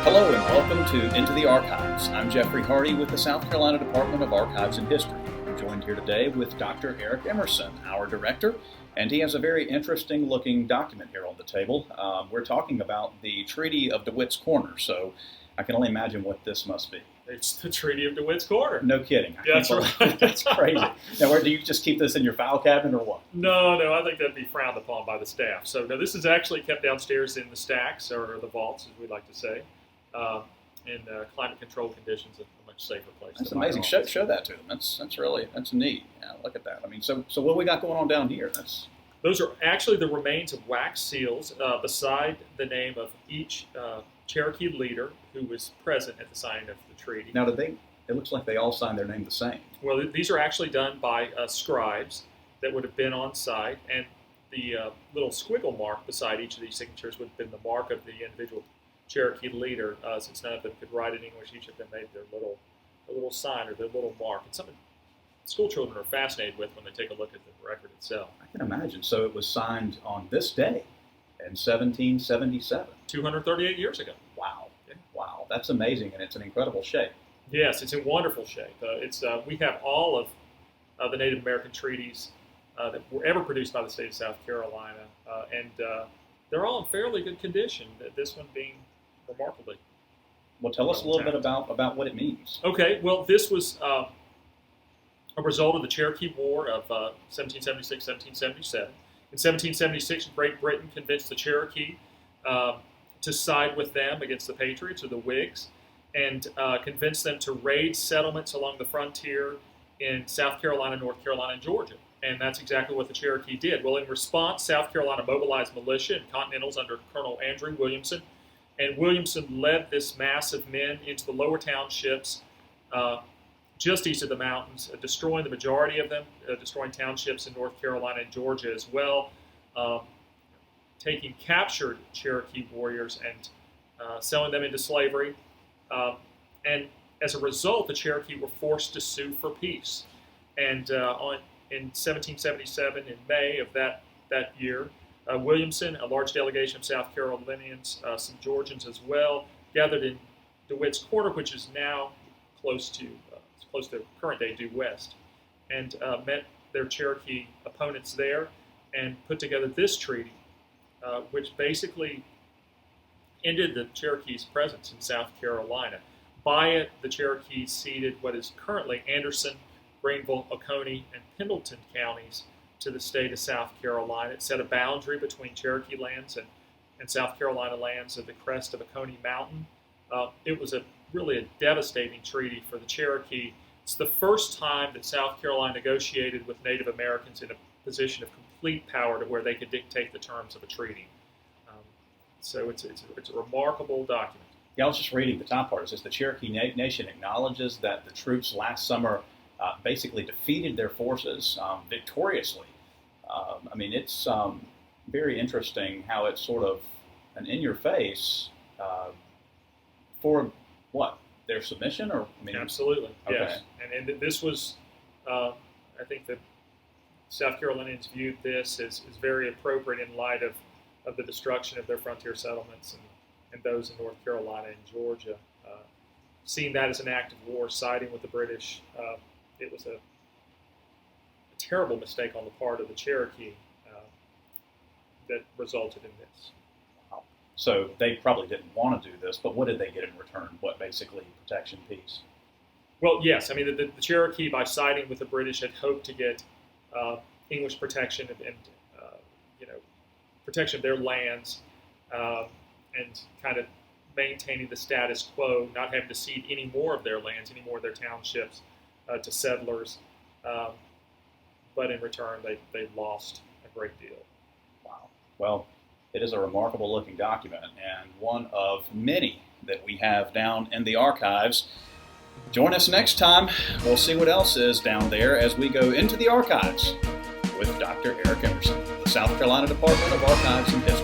Hello and welcome to Into the Archives. I'm Jeffrey Hardy with the South Carolina Department of Archives and History. I'm joined here today with Dr. Eric Emerson, our director, and he has a very interesting looking document here on the table. We're talking about the Treaty of Dewitt's Corner, so I can only imagine what this must be. It's the Treaty of Dewitt's Corner. No kidding. That's right. That's crazy. Now, where do you just keep this in your file cabinet or what? No, I think that'd be frowned upon by the staff. So, no, this is actually kept downstairs in the stacks, or the vaults, as we like to say, in climate-controlled conditions, a much safer place. That's amazing. Show that to them. That's neat. Yeah, look at that. I mean, so what do we got going on down here? Those are actually the remains of wax seals beside the name of each Cherokee leader who was present at the signing of the treaty. Now, it looks like they all signed their name the same. Well, these are actually done by scribes that would have been on site, and the little squiggle mark beside each of these signatures would have been the mark of the individual Cherokee leader. Since none of them could write in English, each of them made their little sign or their little mark. It's something school children are fascinated with when they take a look at the record itself. I can imagine. So it was signed on this day in 1777. 238 years ago. Wow. Yeah. Wow. That's amazing, and it's an incredible shape. Yes, it's in wonderful shape. We have all of the Native American treaties that were ever produced by the state of South Carolina, and they're all in fairly good condition, this one being remarkably. Well, tell us a little bit about what it means. Okay, well, this was a result of the Cherokee War of 1776-1777. In 1776, Great Britain convinced the Cherokee to side with them against the Patriots, or the Whigs, and convinced them to raid settlements along the frontier in South Carolina, North Carolina, and Georgia. And that's exactly what the Cherokee did. Well, in response, South Carolina mobilized militia and Continentals under Colonel Andrew Williamson. And Williamson led this mass of men into the lower townships just east of the mountains, destroying the majority of them, destroying townships in North Carolina and Georgia as well, taking captured Cherokee warriors and selling them into slavery. And as a result, the Cherokee were forced to sue for peace. And in 1777, in May of that year, Williamson, a large delegation of South Carolinians, some Georgians as well, gathered in Dewitt's Corner, which is now close to current-day due west, and met their Cherokee opponents there and put together this treaty, which basically ended the Cherokees' presence in South Carolina. By it, the Cherokees ceded what is currently Anderson, Greenville, Oconee, and Pendleton counties to the state of South Carolina. It set a boundary between Cherokee lands and South Carolina lands at the crest of Oconee Mountain. It was really a devastating treaty for the Cherokee. It's the first time that South Carolina negotiated with Native Americans in a position of complete power to where they could dictate the terms of a treaty. So it's a remarkable document. Yeah, I was just reading the top part. It says the Cherokee Nation acknowledges that the troops last summer basically defeated their forces victoriously. I mean, it's very interesting how it's sort of an in-your-face for what? Their submission? Or Absolutely, okay. Yes. And this was, I think that South Carolinians viewed this as very appropriate in light of the destruction of their frontier settlements and those in North Carolina and Georgia. Seeing that as an act of war, siding with the British, it was a terrible mistake on the part of the Cherokee that resulted in this. Wow. So they probably didn't want to do this, but what did they get in return? What, basically protection, peace? Well, yes. I mean, the Cherokee, by siding with the British, had hoped to get English protection and protection of their lands and kind of maintaining the status quo, not having to cede any more of their lands, any more of their townships to settlers. But in return, they lost a great deal. Wow. Well, it is a remarkable looking document and one of many that we have down in the archives. Join us next time. We'll see what else is down there as we go into the archives with Dr. Eric Emerson, the South Carolina Department of Archives and History.